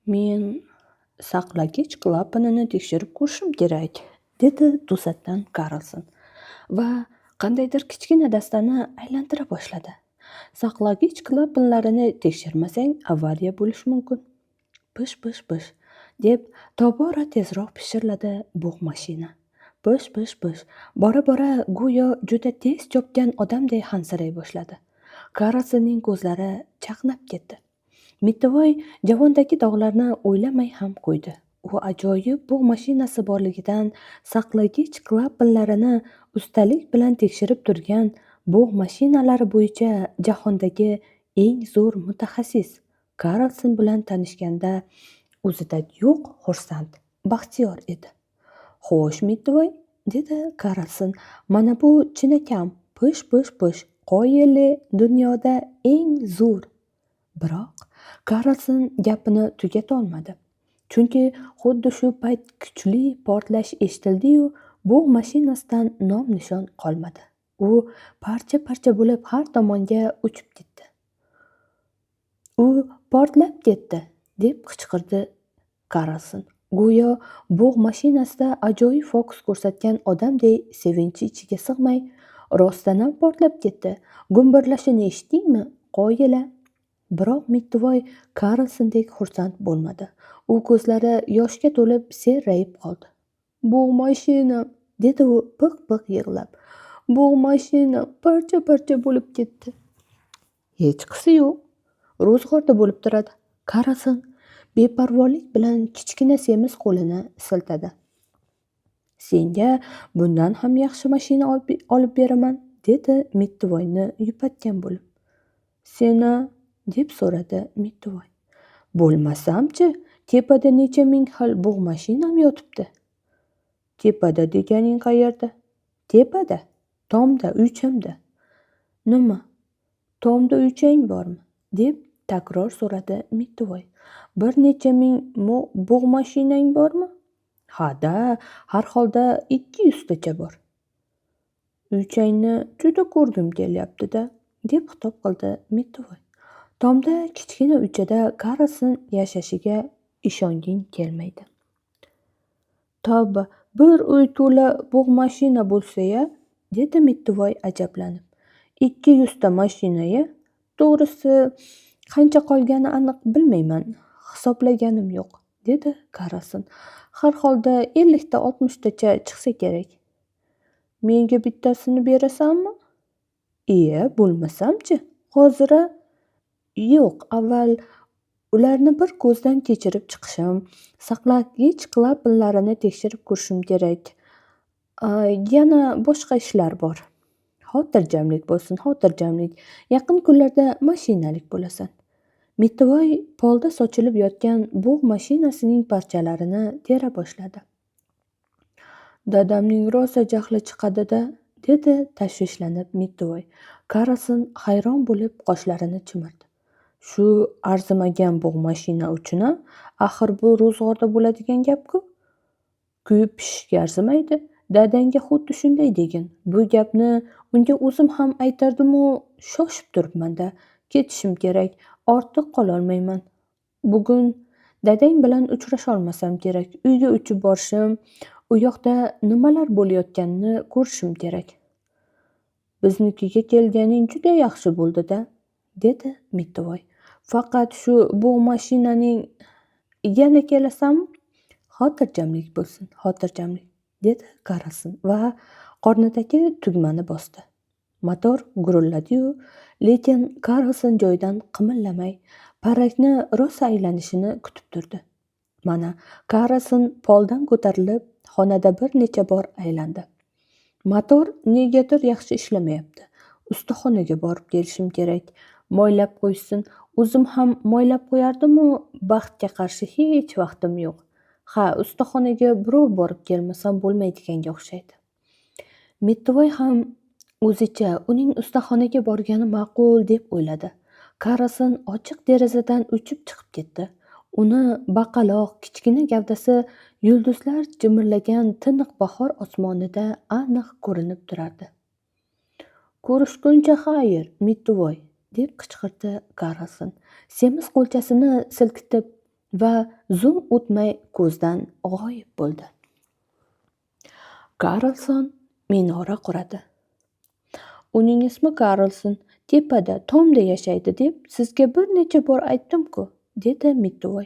Men saqlagich klapanini tekshirib ko'rishim kerak, dedi to'satdan Karlson va qandaydir kichkina dastani aylantira boshladi. Saqlagich klapanlarini tekshirmasang avariya bo'lishi mumkin. Pish pish pish deb tobora tezroq pishirladi bug' mashina. Pish pish pish bora bora go'yo juda tez chopgan odamday hansiray boshladi. Karlsonning ko'zlari chaqnab ketdi. Mittivoy javondagi dog'larni o'ylamay ham qo'ydi. U ajoyib bug' mashinasi borligidan saqlagich klapanlarini ustalik bilan tekshirib turgan bug' mashinalari bo'yicha jahondagi eng zo'r mutaxassis Karlson bilan tanishganda o'zida yo'q xursand, baxtiyor edi. Xo'sh, Mittivoy, dedi Karlson, mana bu chinakam pish pish pish qoyili dunyoda eng zo'r. Biroq Karlson gapini tugatolmadi. Chunki xuddi shu payt kuchli portlash eshitildi-yu, bug' mashinasidan nom-nishon qolmadi. U parcha-parcha bo'lib har tomonga uchib ketdi. U portlab ketdi, deb qichqirdi Karlson. Go'yo bug' mashinasida ajoyib fokus ko'rsatgan odamday sevinchi ichiga sig'may, rostdan ham portlab ketdi. Gumburlashini eshitdingmi, qoyila? Biroq Mittivoy Karlsondek xursand bo'lmadi. U ko'zlari yoshga to'lib serrayib qoldi. "Bug' mashinam", dedi u piq-piq yig'lab. "Bug' mashinam parcha-parcha bo'lib ketdi." "Hech qisi yo'q. Ro'zg'orda bo'lib turadi." Karlson beparvolik bilan kichkina semiz qo'lini siltadi. "Senga bundan ham yaxshi mashina olib beraman", dedi Mittivoyni yupatgan bo'lib. "Seni?" deb so'radi Mittivoy. "Bo'lmasam-chi, tepada necha ming xil bug' mashinam yotibdi." "Tepada deganing qayerda?" "Tepada, tomda, uychamda." "Nima, tomda uychang bormi?" deb takror so'radi Mittivoy. "Bir necha ming bug' mashinang bormi?" "Ha-da, har holda 200 tacha bor." "Uychangni juda ko'rgim kelyapti-da", deb xitob qildi Mittivoy. Tomda kichkina uychada Karlson yashashiga ishonging kelmaydi. "Tavba, bir uy to'la bug' mashina bo'lsa-ya", dedi Mittivoy ajablanib. 200 ta mashina-ya? To'g'risi, qancha qolgani aniq bilmayman, hisoblaganim yo'q", dedi Karlson. "Har holda 50 ta 60 tacha chiqsa kerak." "Menga bittasini berasanmi?" "Iya, bo'lmasam-chi, hozir-a?" "Yo'q, avval ularni bir ko'zdan kechirib chiqishim, saqlagich klapanlarini tekshirib ko'rishim kerak. Yana boshqa ishlar bor." "Xotirjamlik bo'lsin, xotirjamlik. Yaqin kunlarda mashinalik bo'lasan." Mittivoy polda sochilib yotgan bug' mashinasining parchalarini tera boshladi. "Dadamning rosa jahli chiqadi-da", dedi tashvishlanib Mittivoy. Karlson hayron bo'lib qoshlarini chimirdi. "Shu arzimagan bug' mashina uchun-a? Axir bu ro'zg'orda bo'ladigan gap-ku. Kuyib pishishga arzimaydi. Dadangga xuddi shunday degin. Bu gapni unga o'zim ham aytardim-u, shoshib turibman-da. Ketishim kerak, ortiq qololmayman. Bugun dadang bilan uchrasholmasam kerak. Uyga uchib borishim, u yoqda nimalar bo'layotganini ko'rishim kerak." "Biznikiga kelganing juda yaxshi bo'ldi-da", dedi Mittivoy. "Faqat shu bug' mashinaning yana kelasanmi?" "Xotirjamlik bo'lsin, xotirjamlik", dedi Karlson va qornidagi tugmani bosdi. Motor gurilladi-yu, lekin Karlson joyidan qimillamay, parrakni rosa aylanishini kutib turdi. Mana Karlson poldan ko'tarilib, xonada bir necha bor aylandi. Motor negadir yaxshi ishlamayapti. Ustaxonaga borib kelishim kerak. Moylab qo'ysin. O'zim ham moylab qo'yardim-u, baxtga qarshi hech vaqtim yo'q. Ha, ustaxonaga birov borib kelmasam bo'lmaydiganga o'xshaydi. Mittivoy ham o'zicha uning ustaxonaga borgani ma'qul deb o'yladi. Karlson ochiq derazadan uchib chiqib ketdi. Uni baqaloq kichkina gavdasi yulduzlar jimirlagan tiniq bahor osmonida aniq ko'rinib turardi. "Ko'rishguncha xayr, Mittivoy", deb qichqirdi Karlson. Semiz qo'lchasini silkitib va zum o'tmay ko'zdan g'oyib bo'ldi. Karlson minora quradi. Uning ismi Karlson, tepada, tomda yashaydi deb sizga bir necha bor aytdim-ku, dedi Mitvoy.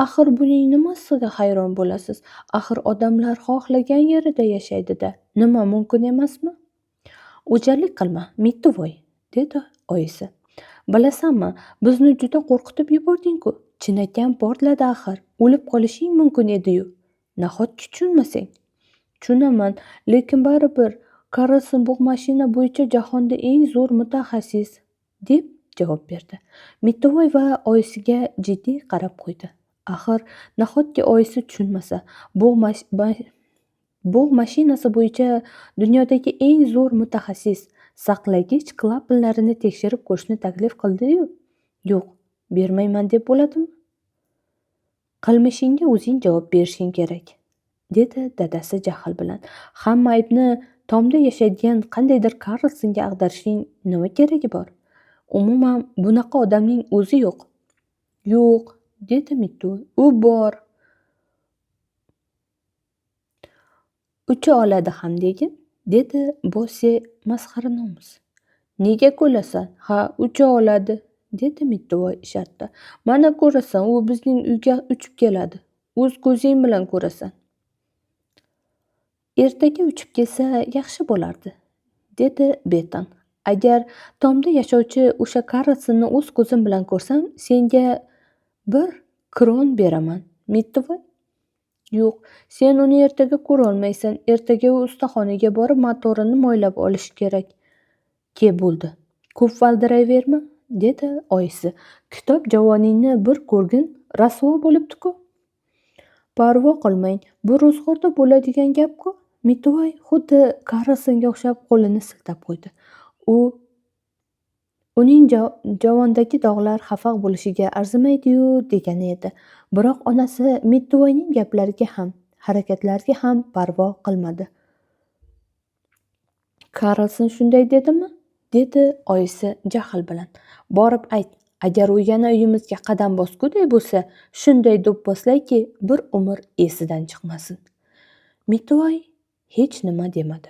Axir buning nimasiga hayron bo'lasiz? Axir odamlar xohlagan yerida yashaydi-da. Nima, mumkin emasmi? O'jarlik qilma, Mitvoy, dedi oyisi. Bilasanmi, bizni juda qo'rqitib yubording-ku. Chinakam portladi axir. O'lib qolishing mumkin edi-yu. Nahotki tushunmasang? Tushunaman, lekin baribir Karlson bu mashina bo'yicha jahonda eng zo'r mutaxassis, deb javob berdi. Mitvoy va oyisiga jiddiy qarab qo'ydi. Axir nahotki oyisi tushunmasa, bug' mashinasi bo'yicha dunyodagi eng zo'r mutaxassis saqlagich klapanlarini tekshirib ko'rishni taklif qildi-yu. Yo'q, bermayman deb bo'ladimi? Qilmishingga o'zing javob berishing kerak, dedi dadasi jahl bilan. Hamma aybni tomda yashaydigan qandaydir Karlsonga ag'darishning nima keragi bor? Umuman bunaqa odamning o'zi yo'q. Yo'q, dedi Mitvoy. U bor. Ucha oladi ham degin, dedi Bosse masxaranomus. Nega kulasan? Ha, ucha oladi, dedi Mitvoy shartta. Mana ko'rasan, u bizning uyga uchib keladi. O'z ko'zing bilan ko'rasan. Ertaga uchib kelsa yaxshi bo'lardi, dedi Beton. Agar tomda yashovchi o'sha Karlsonni o'z ko'zim bilan ko'rsam, senga 1 kron beraman, Mitvoy. Yo'q, sen uni ertaga ko'rolmaysan. Ertaga u ustaxonaga borib motorini moylab olish kerak. Bo'ldi. Ko'p valdirayverma, dedi oyisi. Kitob javoningni bir ko'rgin, rasvo bo'libdi-ku. Parvo qilmang, bu ro'zg'orda bo'ladigan gap-ku. Mitvoy xuddi Karlsonga o'xshab qo'lini siltab qo'ydi. Uning javondagi dog'lar xafa bo'lishiga arzimaydi-yu degani edi. Biroq onasi Mitvoyning gaplariga ham, harakatlariga ham parvo qilmadi. Karlson shunday dedimi? Dedi oyisi jahl bilan. Borib ayt, agar u yana uyimizga qadam bosguday bo'lsa, shunday do'pposlayki, bir umr esidan chiqmasin. Mitvoy hech nima demadi.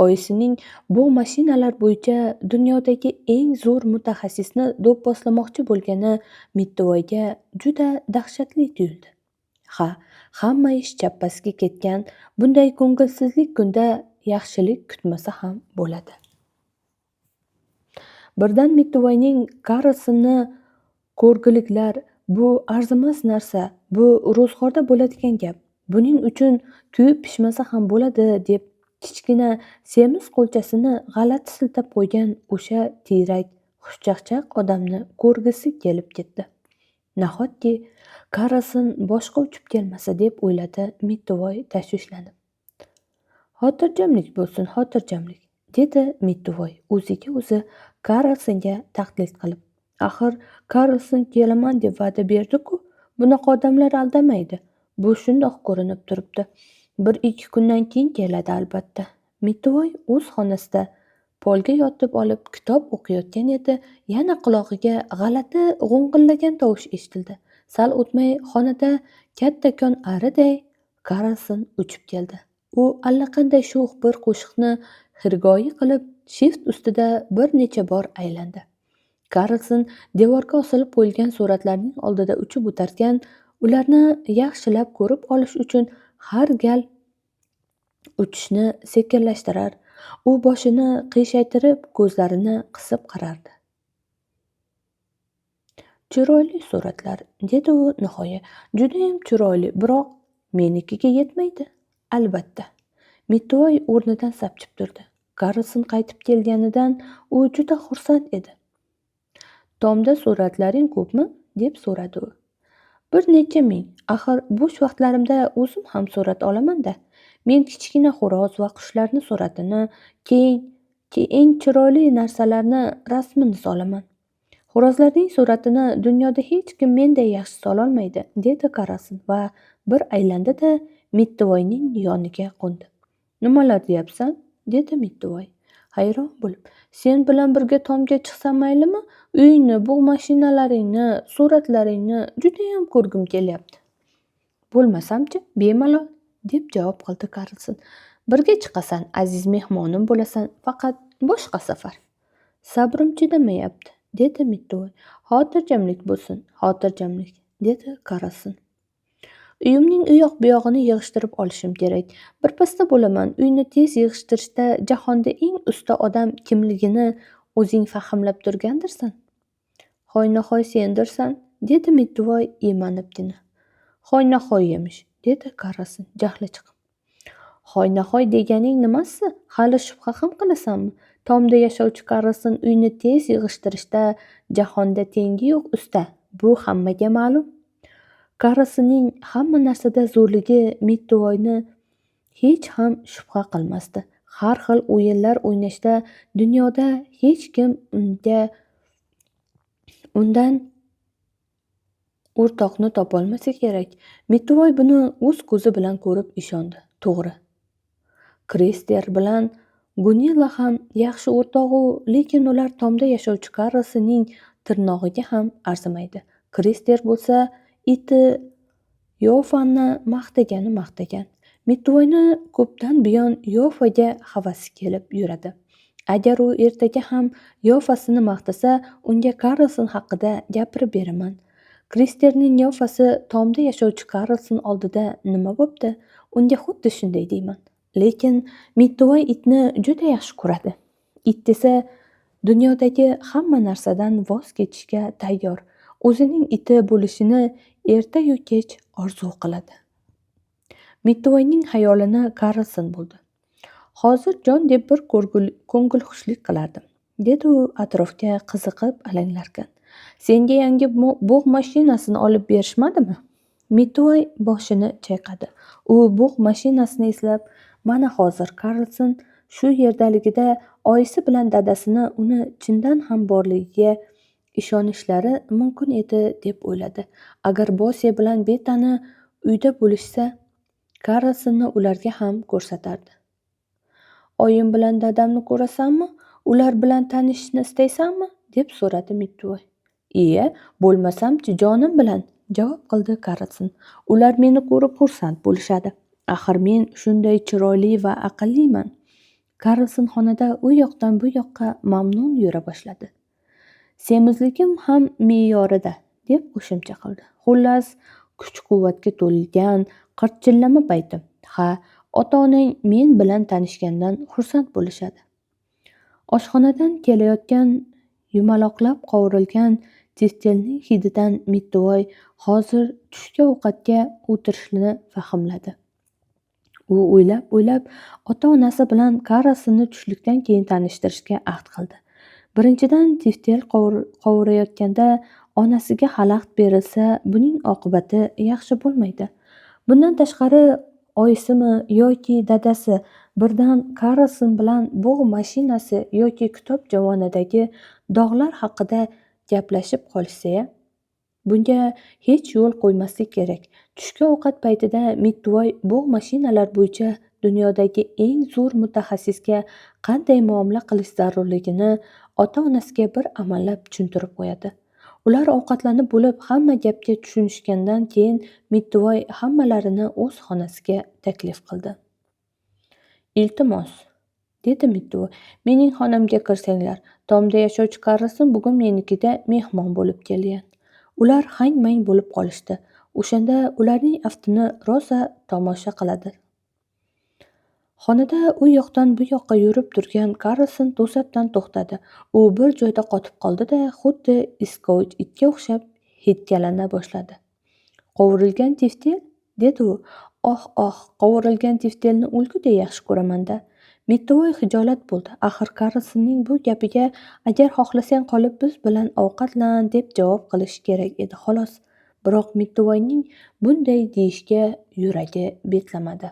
Oyisining bu mashinalar bo'yicha dunyodagi eng zo'r mutaxassisni do'pposlamoqchi bo'lgani Mitvoyga juda dahshatli tuyuldi. Ha, hamma ish chappasiga ketgan, bunday ko'ngilsizlik kunda yaxshilik kutmasa ham bo'ladi. Birdan Mitvoyning Karlsonni ko'rgiliklar, bu arzimas narsa, bu ro'zg'orda bo'ladigan gap. Buning uchun kuyib pishmasa ham bo'ladi, deb kichkina semiz qo'lchasini g'alati siltab qo'ygan o'sha tiyrak, xushchaqchaq odamni ko'rgisi kelib ketdi. Nahotki Karlson boshqa uchib kelmasa, deb o'yladi Mitvoy tashvishlanib. Xotirjamlik bo'lsin, xotirjamlik, dedi Mitvoy o'ziga o'zi Karlsonga tahdid qilib. Axir Karlson kelaman deb va'da berdi-ku. Bunaqa odamlar aldamaydi. Bu shundoq ko'rinib turibdi. 1-2 kundan keyin keladi albatta. Mitvoy o'z xonasida polga yotib olib kitob o'qiyotgan edi. Yana qulog'iga g'alati g'o'ng'illagan tovush eshitildi. Sal o'tmay xonada kattakon ariday Karlson uchib keldi. U allaqanday sho'x bir qo'shiqni xirgoyi qilib shift ustida bir necha bor aylandi. Karlson devorga osilib qo'yilgan suratlarning oldida uchib o'tarkan, ularni yaxshilab ko'rib olish uchun har gal uchishni sekinlashtirar, u boshini qiyshaytirib, ko'zlarini qisib qarardi. Chiroyli suratlar, dedi u nihoyat. Judayam chiroyli, biroq menikiga yetmaydi. Albatta. Mitvoy o'rnidan sapchib turdi. Karlson qaytib kelganidan u juda xursand edi. Tomda suratlaring ko'pmi? Deb so'radi u. 1 necha ming. Axir bo'sh vaqtlarimda o'zim ham surat olaman-da. Men kichkina xo'roz va qushlarni suratini, keyin eng chiroyli narsalarni rasmini solaman. Xo'rozlarning suratini dunyoda hech kim menday yaxshi sololmaydi, dedi Karlson va bir aylandi-da Mitvoyning yoniga qo'ndi. Nimalar deyapsan? Dedi Mitvoy. hayron bo'lib. Sen bilan birga tomga chiqsam maylimi? Uyingni, bu mashinalaringni, suratlaringni judayam ko'rgim kelyapti. Bo'lmasamchi, bemalol, deb javob qildi Karlson. Birga chiqasan, aziz mehmonim bo'lasan, faqat boshqa safar. Sabrim chidamayapti, dedi Mittuvoy. Xotirjamlik bo'lsin, xotirjamlik, dedi Karlson. Uyimning u yoq bu yog'ini yig'ishtirib olishim kerak. Birpasda bo'laman. Uyni tez yig'ishtirishda jahonda eng usta odam kimligini o'zing fahmlab turgandirsan. Hoynahoy sendirsan, dedi Mittuvoy iymanibgina. Hoynahoy emish, dedi Karlson jahli chiqib. Hoynahoy deganing nimasi? Hali shubha ham qilasanmi? Tomda yashovchi Karlson uyni tez yig'ishtirishda jahonda tengi yo'q usta. Bu hammaga ma'lum. Karlsonning hamma narsada zo'rligi Mittuvoyni hech ham shubha qilmasdi. Har xil o'yinlar o'ynashda dunyoda hech kim undan o'rtoqni topolmasa kerak. Mittuvoy buni o'z ko'zi bilan ko'rib ishondi. To'g'ri. Krister bilan Gunilla ham yaxshi o'rtog'u, lekin ular tomda yashovchi Karlsonning tirnog'iga ham arzimaydi. Krister bo'lsa iti Yofanni maqtagan. Mittuvoyni ko'pdan buyon Yofaga havasi kelib yuradi. Agar u ertaga ham Yofasini maqtasa, unga Karlson haqida gapirib beraman. Kristerning Yofasi tomda yashovchi Karlson oldida nima bo'pti? Unga xuddi shunday deyman. Lekin Mittuvoy itni juda yaxshi ko'radi. It desa dunyodagi hamma narsadan voz kechishga tayyor. O'zining iti bo'lishini erta-yu kech orzu qiladi. Mittuvoyning xayolini Karlson bo'ldi. Hozir jon deb bir ko'ngilxushlik qilardim, dedi u atrofga qiziqib alanglarkan. Senga yangi bug' mashinasini olib berishmadimi? Mittuvoy boshini chayqadi. U bug' mashinasini eslab, mana hozir Karlson shu yerdaligida oyisi bilan dadasini uni chindan ham borligiga ishonishlari mumkin edi deb o'yladi. Agar Bosya bilan Betani uyda bo'lishsa, Karlsonni ularga ham ko'rsatardi. Oyim bilan dadamni ko'rasanmi? Ular bilan tanishishni istaysanmi? Deb so'radi Mittuvoy. Iye, bo'lmasamchi jonim bilan, javob qildi Karlson. Ular meni ko'rib xursand bo'lishadi. Axir men shunday chiroyli va aqlliman. Karlson xonada u yoqdan bu yoqqa mamnun yura boshladi. Semizligim ham me'yorida, deb qo'shimcha qildi. Xullas, kuch-quvvatga to'lgan qirchillama paytim. Ha, ota-onang men bilan tanishgandan xursand bo'lishadi. Oshxonadan kelayotgan yumaloqlab qovurilgan tiftelning hididan Mittuvoy hozir tushki ovqatga o'tirishini fahmladi. U o'ylab ota-onasi bilan Karlsonni tushlikdan keyin tanishtirishga ahd qildi. Birinchidan tiftel qovurayotganda onasiga xalaqit berilsa, buning oqibati yaxshi bo'lmaydi. Bundan tashqari oyisimi yoki dadasi birdan Karlson bilan bug' mashinasi yoki kitob javonidagi dog'lar haqida gaplashib qolishsa, bunga hech yo'l qo'ymaslik kerak. Tushki ovqat paytida Mittuvoy bug' mashinalar bo'yicha dunyodagi eng zo'r mutaxassisga qanday muomala qilish zarurligini ota-onasiga bir amallab tushuntirib qo'yadi. Ular ovqatlanib bo'lib hamma gapga tushunishgandan keyin Mittuvoy hammalarini o'z xonasiga taklif qildi. Iltimos, dedi Mittuvoy, mening xonamga kirsanglar. Tomda yashovchi Karlson bugun menikida mehmon bo'lib kelgan. Ular hang-mang bo'lib qolishdi. O'shanda ularning aftini rosa tomosha qiladi. Xonada u yoqdan bu yoqqa yurib turgan Karlson to'satdan to'xtadi. U bir joyda qotib qoldi-da, xuddi iskovich itga o'xshab hidkalana boshladi. Qovurilgan tiftel, dedi u. Oh, qovurilgan tiftelni o'lguday yaxshi ko'raman-da. Mittuvoy hijolat bo'ldi. Axir Karlsonning bu gapiga agar xohlasang qolib biz bilan ovqatlan deb javob qilish kerak edi, xolos. Biroq Mittuvoyning bunday deyishga yuragi betlamadi.